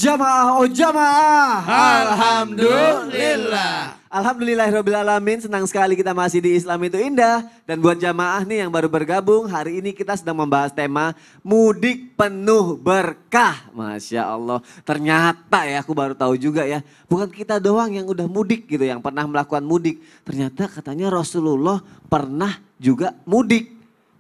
Jamaah oh jamaah. Alhamdulillah. Alhamdulillahirrahmanirrahim. Senang sekali kita masih di Islam itu Indah. Dan buat jamaah nih yang baru bergabung, hari ini kita sedang membahas tema mudik penuh berkah. Masya Allah. Ternyata ya aku baru tahu juga ya. Bukan kita doang yang udah mudik gitu, yang pernah melakukan mudik. Ternyata katanya Rasulullah pernah juga mudik.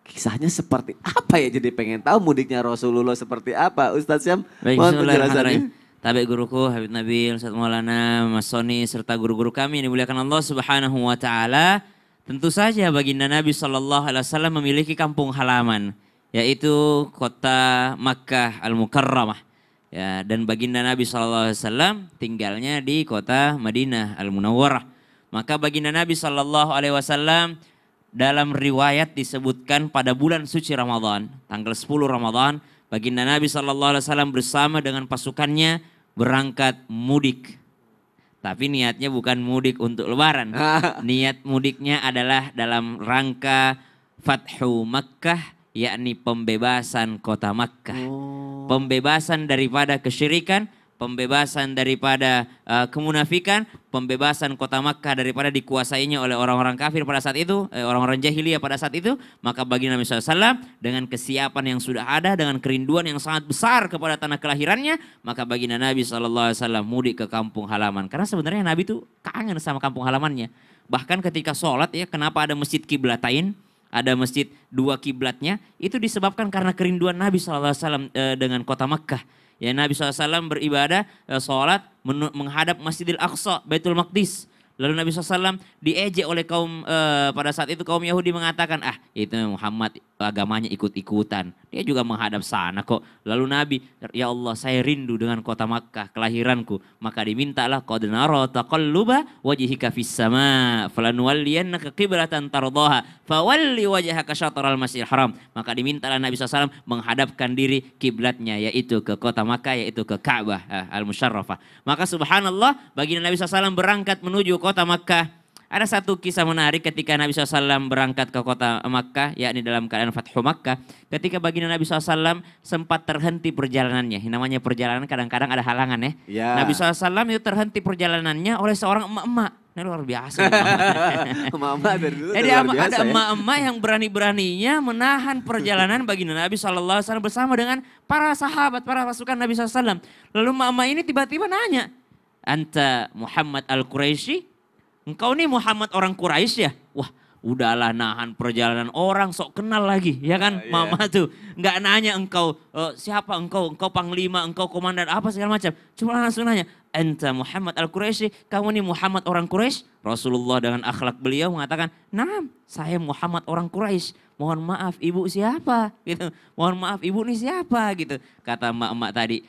Kisahnya seperti apa ya, jadi pengen tahu mudiknya Rasulullah seperti apa. Ustadz Syam, Baik, mohon bismillahirrahmanirrahim. penjelasannya. Tabi guruku Habib Nabil, Ustadz Maulana, Mas Soni, serta guru-guru kami yang dimuliakan Allah Subhanahu wa Ta'ala. Tentu saja baginda Nabi SAW memiliki kampung halaman, yaitu kota Makkah Al-Mukarramah. Ya, dan baginda Nabi SAW tinggalnya di kota Madinah Al-Munawwarah. Maka baginda Nabi SAW dalam riwayat disebutkan pada bulan suci Ramadan, tanggal 10 Ramadan, baginda Nabi SAW bersama dengan pasukannya berangkat mudik. Tapi niatnya bukan mudik untuk lebaran. Niat mudiknya adalah dalam rangka Fathu Makkah, yakni pembebasan kota Makkah. Pembebasan daripada kesyirikan, pembebasan daripada kemunafikan, pembebasan kota Makkah daripada dikuasainya oleh orang-orang kafir pada saat itu, orang-orang jahiliyah pada saat itu. Maka bagi Nabi SAW dengan kesiapan yang sudah ada, dengan kerinduan yang sangat besar kepada tanah kelahirannya, maka baginda Nabi SAW mudik ke kampung halaman. Karena sebenarnya Nabi itu kangen sama kampung halamannya. Bahkan ketika sholat ya, kenapa ada masjid kiblatain, ada masjid dua kiblatnya, itu disebabkan karena kerinduan Nabi SAW dengan kota Makkah. Ya, Nabi SAW beribadah, sholat menghadap Masjidil Aqsa, Baitul Maqdis. Lalu Nabi SAW diejek oleh kaum, pada saat itu kaum Yahudi mengatakan, itu Muhammad agamanya ikut-ikutan. Dia juga menghadap sana kok. Lalu Nabi, ya Allah saya rindu dengan kota Makkah, kelahiranku. Maka dimintalah, qad nara taqalluba wajhika fis sama, falanuwalliyannaka qiblatan tardaha, fawalli wajhaka syatral masjidil haram. Maka dimintalah Nabi SAW menghadapkan diri kiblatnya, yaitu ke kota Makkah, yaitu ke Ka'bah al-Musyarrafah. Maka subhanallah, baginda Nabi SAW berangkat menuju kota Makkah. Ada satu kisah menarik ketika Nabi SAW berangkat ke kota Makkah, yakni dalam keadaan Fathu Makkah. Ketika baginda Nabi SAW sempat terhenti perjalanannya. Namanya perjalanan kadang-kadang ada halangan ya. Nabi SAW itu terhenti perjalanannya oleh seorang emak-emak. Ini luar biasa. Emak-emak dari dulu Jadi luar biasa ada ya. emak-emak yang berani-beraninya menahan perjalanan baginda Nabi SAW bersama dengan para sahabat, para pasukan Nabi SAW. Lalu emak-emak ini tiba-tiba nanya, "Anta Muhammad Al-Quraisy? Engkau nih Muhammad orang Quraisy ya?" Wah, udahlah nahan perjalanan orang sok kenal lagi, ya kan? Mama tuh nggak nanya engkau siapa engkau panglima, engkau komandan apa segala macam. Cuma langsung nanya, "Anta Muhammad Al-Quraisy? Kamu nih Muhammad orang Quraisy?" Rasulullah dengan akhlak beliau mengatakan, "Naam, saya Muhammad orang Quraisy. Mohon maaf ibu siapa?" Gitu. "Mohon maaf ibu nih siapa?" Gitu. Kata emak-emak tadi,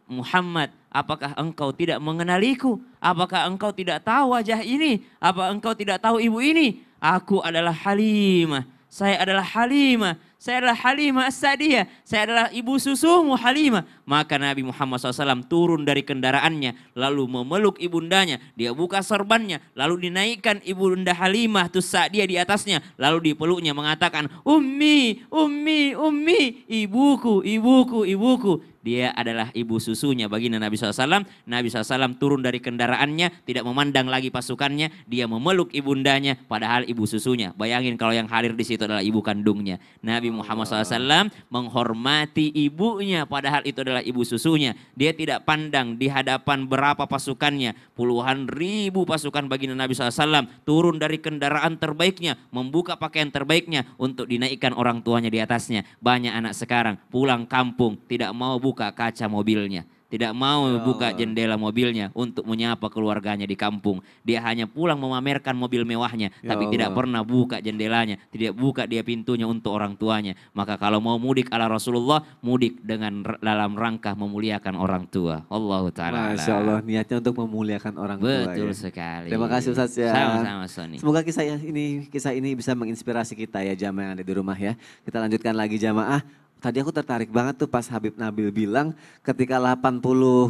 "Muhammad, apakah engkau tidak mengenaliku? Apakah engkau tidak tahu wajah ini? Apa engkau tidak tahu ibu ini? Aku adalah Halimah. Saya adalah Halimah. Saya adalah Halimah As-Sa'diyah. Saya adalah ibu susumu Halimah." Maka Nabi Muhammad SAW turun dari kendaraannya, lalu memeluk ibundanya. Dia buka sorbannya, lalu dinaikkan ibunda Halimah As-Sa'diyah di atasnya. Lalu dipeluknya mengatakan, "Ummi, ummi, ummi, ibuku, ibuku, ibuku." Dia adalah ibu susunya baginda Nabi SAW. Nabi SAW turun dari kendaraannya, tidak memandang lagi pasukannya. Dia memeluk ibundanya, padahal ibu susunya. Bayangin kalau yang hadir di situ adalah ibu kandungnya. Nabi Muhammad SAW menghormati ibunya, padahal itu adalah ibu susunya. Dia tidak pandang di hadapan berapa pasukannya. Puluhan ribu pasukan baginda Nabi SAW turun dari kendaraan terbaiknya, membuka pakaian terbaiknya untuk dinaikkan orang tuanya di atasnya. Banyak anak sekarang pulang kampung tidak mau buka kaca mobilnya, tidak mau buka jendela mobilnya untuk menyapa keluarganya di kampung. Dia hanya pulang memamerkan mobil mewahnya, tapi tidak pernah buka jendelanya, tidak buka dia pintunya untuk orang tuanya. Maka kalau mau mudik ala Rasulullah, mudik dengan dalam rangka memuliakan orang tua. Allahu ta'ala. Masya Allah, niatnya untuk memuliakan orang tua. Betul Ya. sekali. Terima kasih Ustadz ya. Sama-sama Sony. Semoga kisah ini bisa menginspirasi kita ya jamaah yang ada di rumah ya. Kita lanjutkan lagi jamaah. Tadi aku tertarik banget tuh pas Habib Nabil bilang ketika 80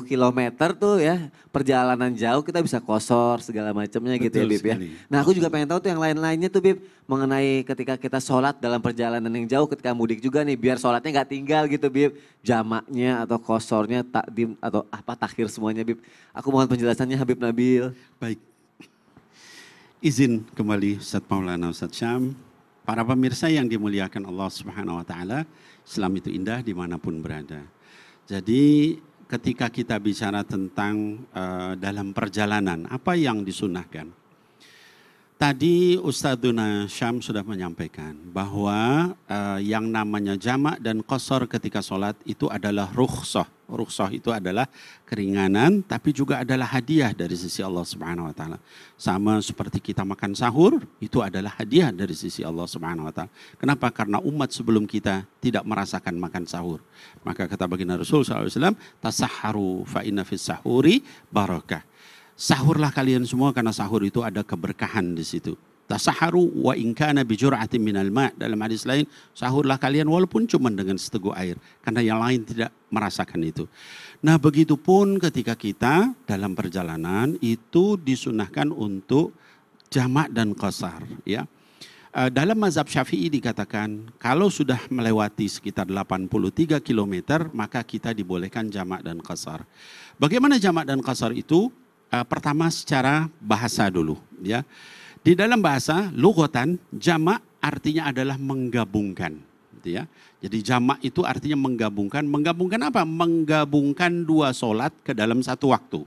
kilometer tuh ya perjalanan jauh kita bisa kosor segala macamnya gitu ya Betul Bib ya. sekali. Nah aku juga pengen tahu tuh yang lain-lainnya tuh Bib mengenai ketika kita sholat dalam perjalanan yang jauh ketika mudik juga nih biar sholatnya nggak tinggal gitu Bib. Jamaknya atau kosornya takdim atau apa takhir semuanya Bib. Aku mohon penjelasannya Habib Nabil. Baik. Izin kembali Ustaz Maulana Ustaz Syam. Para pemirsa yang dimuliakan Allah Subhanahu wa taala, Islam itu indah dimanapun berada. Jadi ketika kita bicara tentang dalam perjalanan, apa yang disunahkan? Tadi Ustadzuna Syam sudah menyampaikan bahwa yang namanya jamak dan qasar ketika sholat itu adalah rukhsah. Rukhsah itu adalah keringanan tapi juga adalah hadiah dari sisi Allah Subhanahu wa taala. Sama seperti kita makan sahur, itu adalah hadiah dari sisi Allah Subhanahu wa taala. Kenapa? Karena umat sebelum kita tidak merasakan makan sahur. Maka kata baginda Rasul SAW, tasahharu fa inna fis sahuri barakah. Sahurlah kalian semua karena sahur itu ada keberkahan di situ. Tasaharu wa in kana bi jur'atin minal ma'. Dalam hadis lain, sahurlah kalian walaupun cuma dengan seteguk air karena yang lain tidak merasakan itu. Nah, begitupun ketika kita dalam perjalanan itu disunahkan untuk jamak dan qasar ya. Dalam mazhab Syafi'i dikatakan kalau sudah melewati sekitar 83 km maka kita dibolehkan jamak dan qasar. Bagaimana jamak dan qasar itu? Pertama secara bahasa dulu ya. Di dalam bahasa lughatan jamak artinya adalah menggabungkan gitu ya. Jadi jamak itu artinya menggabungkan. Menggabungkan apa? Menggabungkan dua solat ke dalam satu waktu.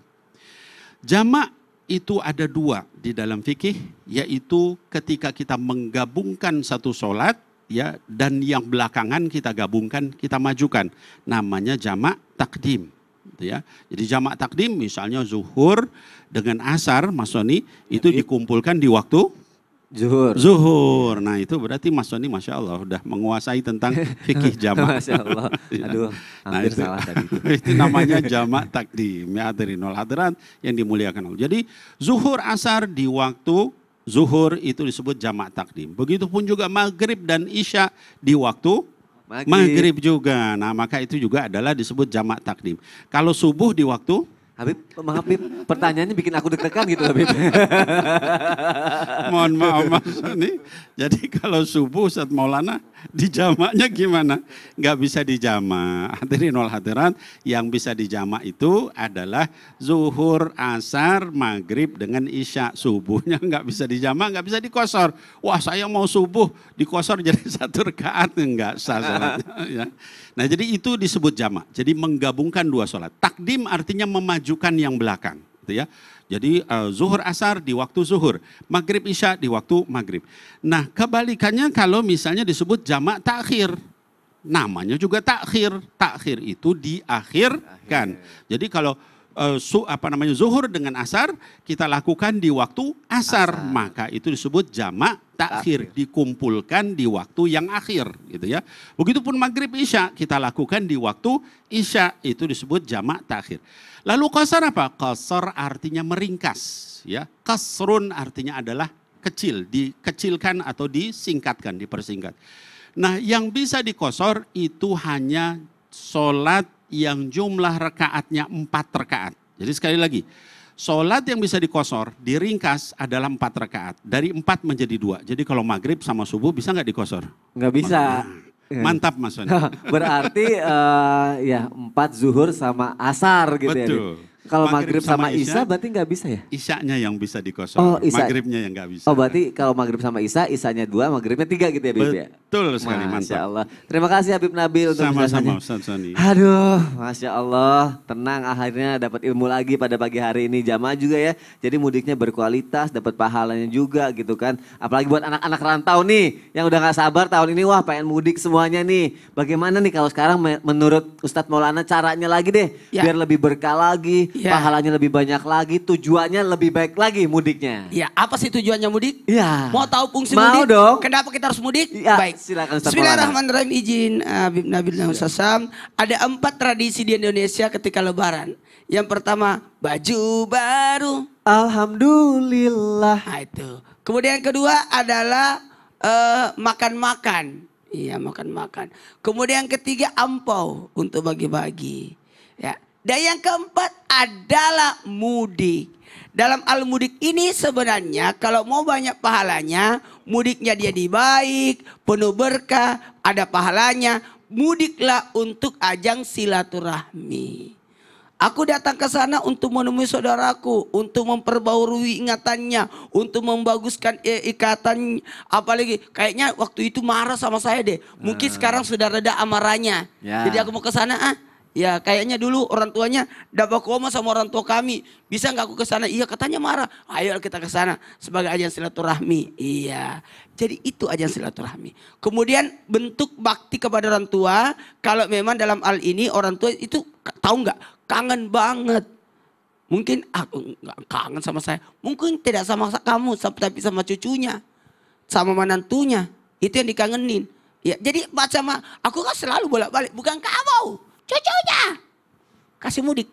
Jamak itu ada dua di dalam fikih, yaitu ketika kita menggabungkan satu solat ya dan yang belakangan kita gabungkan, kita majukan. Namanya jamak takdim. Ya. Jadi jamak takdim misalnya zuhur dengan asar Mas Soni itu dikumpulkan di waktu zuhur. Nah itu berarti Mas Soni Masya Allah udah menguasai tentang fikih jamak. Masya Allah. Aduh hampir salah tadi. Itu namanya jamak takdim ya hadirinul hadirat yang dimuliakan Allah. Jadi zuhur asar di waktu zuhur itu disebut jamak takdim. Begitupun juga maghrib dan isya di waktu maghrib juga. Nah maka itu juga adalah disebut jamak takdim. Kalau subuh di waktu Habib, maaf Habib, pertanyaannya bikin aku deg-degan gitu Habib. Mohon maaf Mas Soni. Jadi kalau subuh Ustaz Maulana dijamaknya gimana? Nggak bisa dijamak. Hadirin wal hadirat, yang bisa dijamak itu adalah zuhur, asar, maghrib dengan isya. Subuhnya nggak bisa dijamak, nggak bisa dikosor. Wah saya mau subuh dikosor jadi satu rakaat, nggak sah salatnya. Ya. Nah jadi itu disebut jamak. Jadi menggabungkan dua sholat. Takdim artinya memajukan yang belakang. Gitu ya. Jadi zuhur asar di waktu zuhur. Maghrib isya di waktu maghrib. Nah kebalikannya kalau misalnya disebut jamak takhir. Namanya juga takhir. Takhir itu diakhirkan. Jadi kalau zuhur dengan asar kita lakukan di waktu asar. Maka itu disebut jamak takhir, dikumpulkan di waktu yang akhir gitu ya. Begitupun maghrib isya kita lakukan di waktu isya, itu disebut jamak takhir. Lalu qasar apa? Qasar artinya meringkas ya. Qasrun artinya adalah kecil, dikecilkan atau disingkatkan, dipersingkat. Nah, yang bisa dikosor itu hanya sholat yang jumlah rakaatnya 4 rakaat. Jadi sekali lagi, sholat yang bisa dikosor, diringkas adalah 4 rakaat. Dari 4 menjadi 2. Jadi kalau maghrib sama subuh bisa nggak dikosor? Nggak bisa. Mantap Mas Soni. Berarti ya 4 zuhur sama asar gitu. Betul. Ya. Kalau maghrib sama isya berarti nggak bisa ya? Isyanya yang bisa dikosor, maghribnya yang nggak bisa. Oh berarti kalau maghrib sama isya, isyanya 2, maghribnya 3 gitu ya Habib ya? Betul sekali, Masya mantap. Allah. Terima kasih Habib Nabil untuk Sama-sama Ustaz Soni. Aduh, Masya Allah. Tenang akhirnya dapat ilmu lagi pada pagi hari ini. Jamaah juga ya. Jadi mudiknya berkualitas, dapat pahalanya juga gitu kan. Apalagi buat anak-anak rantau nih. Yang udah gak sabar tahun ini, wah pengen mudik semuanya nih. Bagaimana nih kalau sekarang menurut Ustadz Maulana caranya lagi deh. Ya. Biar lebih berkah lagi, pahalanya lebih banyak lagi, tujuannya lebih baik lagi mudiknya. Ya, apa sih tujuannya mudik? Iya. Mau tahu fungsi Mau mudik? dong. Kenapa kita harus mudik? Ya, Baik. silakan Ustaz Bismillahirrahmanirrahim. Izin Habib Nabil dan Ustaz Sam. Ada 4 tradisi di Indonesia ketika Lebaran. Yang pertama, baju baru. Alhamdulillah. Nah, itu. Kemudian yang kedua adalah makan-makan. Iya, makan-makan. Kemudian yang ketiga ampau untuk bagi-bagi. Ya. Dan yang keempat adalah mudik. Dalam al-mudik ini sebenarnya kalau mau banyak pahalanya, mudiknya dia di baik, penuh berkah, ada pahalanya. Mudiklah untuk ajang silaturahmi. Aku datang ke sana untuk menemui saudaraku, untuk memperbaharui ingatannya, untuk membaguskan ikatan. Apalagi kayaknya waktu itu marah sama saya deh. Mungkin sekarang sudah reda amarahnya. Ya. Jadi aku mau ke sana ya kayaknya dulu orang tuanya dapat koma sama orang tua kami. Bisa nggak aku ke sana? Iya katanya marah. Ayo kita ke sana sebagai ajang silaturahmi. Iya. Jadi itu ajang silaturahmi. Kemudian bentuk bakti kepada orang tua. Kalau memang dalam hal ini orang tua itu tahu nggak? Kangen banget. Mungkin aku nggak kangen sama saya. Mungkin tidak sama kamu, tapi sama cucunya, sama menantunya. Itu yang dikangenin. Ya, jadi macam aku kan selalu bolak-balik. Bukan kamu, cucunya. Kasih mudik,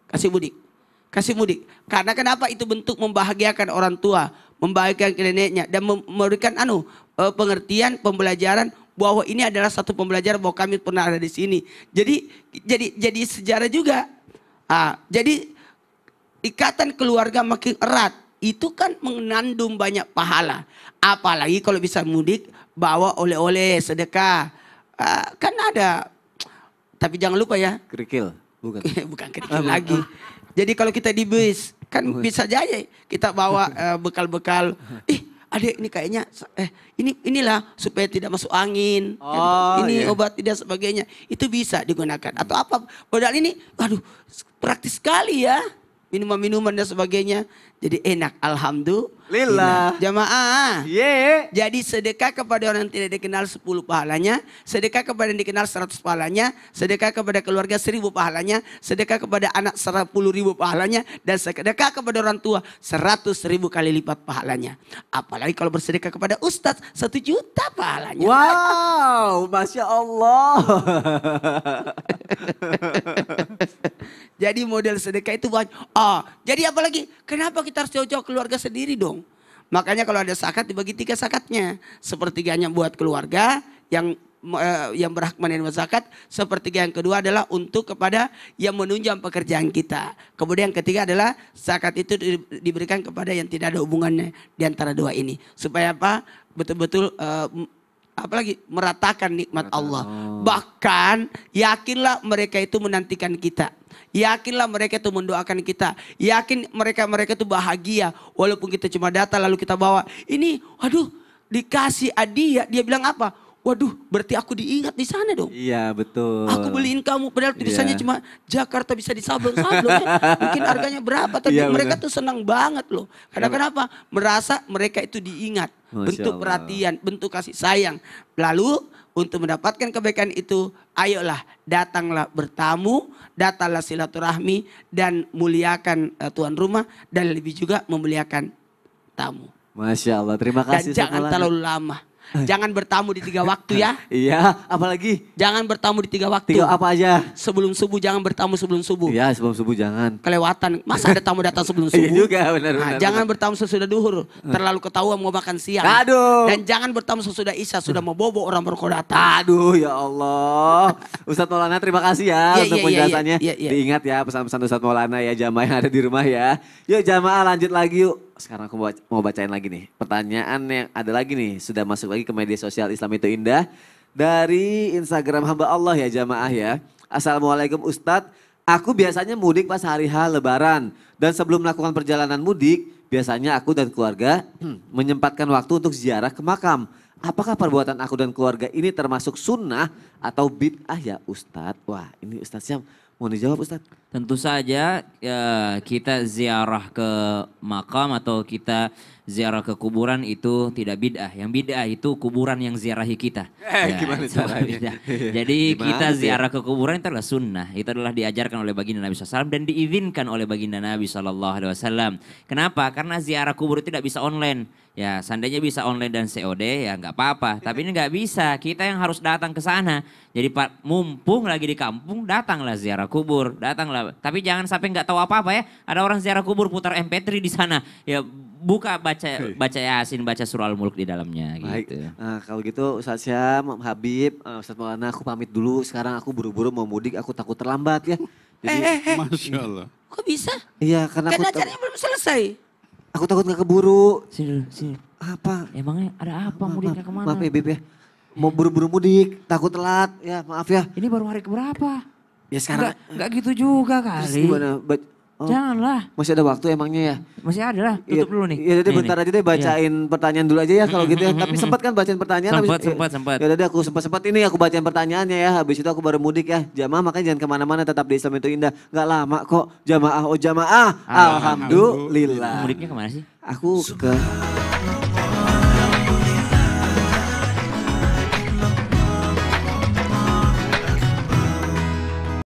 kasih mudik, kasih mudik. Karena kenapa itu bentuk membahagiakan orang tua, membahagiakan neneknya dan memberikan pengertian, pembelajaran bahwa ini adalah satu pembelajaran bahwa kami pernah ada di sini. Jadi sejarah juga. Jadi ikatan keluarga makin erat. Itu kan mengandung banyak pahala. Apalagi kalau bisa mudik bawa oleh-oleh sedekah. Kan ada. Tapi jangan lupa ya. Kerikil, bukan? Bukan kerikil lagi. Jadi kalau kita di bus kan bisa aja kita bawa bekal-bekal. Adek ini kayaknya inilah supaya tidak masuk angin. Ini obat tidak sebagainya. Itu bisa digunakan. Atau apa. Padahal ini praktis sekali ya. Minuman-minuman dan sebagainya. Jadi enak. Alhamdulillah. Jamaah. Jadi sedekah kepada orang yang tidak dikenal 10 pahalanya. Sedekah kepada yang dikenal 100 pahalanya. Sedekah kepada keluarga 1000 pahalanya. Sedekah kepada anak 10.000 pahalanya. Dan sedekah kepada orang tua 100.000 kali lipat pahalanya. Apalagi kalau bersedekah kepada ustadz 1 juta pahalanya. Wow, Masya Allah. Jadi model sedekah itu banyak. Jadi apalagi kenapa kita harus jauh-jauh keluarga sendiri dong? Makanya kalau ada zakat dibagi 3 zakatnya. Sepertiganya buat keluarga yang berhak menerima zakat. Sepertiga yang kedua adalah untuk kepada yang menunjang pekerjaan kita. Kemudian yang ketiga adalah zakat itu diberikan kepada yang tidak ada hubungannya di antara dua ini. Supaya apa? Betul-betul apalagi meratakan nikmat Allah. Bahkan yakinlah mereka itu menantikan kita. Yakinlah mereka itu mendoakan kita. Yakin mereka itu bahagia. Walaupun kita cuma datang lalu kita bawa. Ini dikasih hadiah. Dia bilang apa? Waduh, berarti aku diingat di sana dong. Iya, betul. Aku beliin kamu, padahal tulisannya cuma Jakarta bisa disablon-sablon ya. Mungkin harganya berapa, tapi mereka tuh senang banget loh. Karena kenapa? Merasa mereka itu diingat. Bentuk perhatian, bentuk kasih sayang. Lalu untuk mendapatkan kebaikan itu, ayolah datanglah bertamu, datanglah silaturahmi dan muliakan tuan rumah dan lebih juga memuliakan tamu. Masya Allah, terima kasih. Dan jangan terlalu lama. Jangan bertamu di 3 waktu ya. Iya, apalagi? Jangan bertamu di 3 waktu. 3 apa aja? Sebelum subuh jangan bertamu sebelum subuh. Iya, sebelum subuh jangan. Kelewatan. Masa ada tamu datang sebelum subuh? Iya juga, benar. Jangan bertamu sesudah duhur. Terlalu ketahuan mau makan siang. Aduh. Dan jangan bertamu sesudah isya. Sudah mau bobo orang baru datang. Aduh, ya Allah. Ustadz Maulana terima kasih ya untuk penjelasannya. Diingat ya pesan-pesan Ustadz Maulana ya, jamaah yang ada di rumah ya. Yuk jamaah lanjut lagi yuk. Sekarang aku mau bacain lagi nih. Pertanyaan yang ada lagi nih. Sudah masuk lagi ke media sosial Islam itu Indah. Dari Instagram hamba Allah ya jamaah ya. Assalamualaikum Ustadz. Aku biasanya mudik pas hari H Lebaran. Dan sebelum melakukan perjalanan mudik, biasanya aku dan keluarga menyempatkan waktu untuk ziarah ke makam. Apakah perbuatan aku dan keluarga ini termasuk sunnah atau bid'ah ya Ustadz? Wah ini Ustadz Syam mau dijawab Ustadz? Tentu saja kita ziarah ke makam atau kita ziarah ke kuburan itu tidak bid'ah. Yang bid'ah itu kuburan yang ziarahi kita. Gimana caranya? Jadi kita ziarah ke kuburan itu adalah sunnah. Itu adalah diajarkan oleh baginda Nabi SAW dan diizinkan oleh baginda Nabi SAW. Kenapa? Karena ziarah kubur itu tidak bisa online. Ya seandainya bisa online dan COD ya nggak apa-apa. Tapi ini nggak bisa. Kita yang harus datang ke sana. Jadi mumpung lagi di kampung datanglah ziarah kubur. Datanglah. Tapi jangan sampai nggak tahu apa-apa ya. Ada orang ziarah kubur putar MP3 di sana. Ya buka baca Yasin, baca surah Al-Mulk di dalamnya Baik. gitu. Nah, kalau gitu Ustaz Syam, Habib, Ustaz Maulana aku pamit dulu. Sekarang aku buru-buru mau mudik, aku takut terlambat ya. Jadi, Masya Allah. Kok bisa? iya karena Kan aku acaranya belum selesai. aku takut nggak keburu. Sini dulu, sini. Apa? Emangnya ada apa mudiknya kemana? Maaf ya Bib ya. Mau buru-buru mudik, takut telat. Ya maaf ya. Ini baru hari keberapa? Ya sekarang. Enggak gitu juga Terus kali. gimana? Oh, Janganlah. masih ada waktu emangnya ya? Masih ada lah, tutup dulu nih. Iya, jadi Nih, bentar nih. aja deh bacain pertanyaan dulu aja ya kalau gitu ya. Tapi sempat kan bacain pertanyaan? Sempat. Ya udah deh aku sempat ini aku bacain pertanyaannya ya. Habis itu aku baru mudik ya. Jamaah makanya jangan kemana-mana, tetap di Islam itu indah. Gak lama kok. Jamaah oh jamaah. Alhamdulillah. Mudiknya kemana sih? Aku ke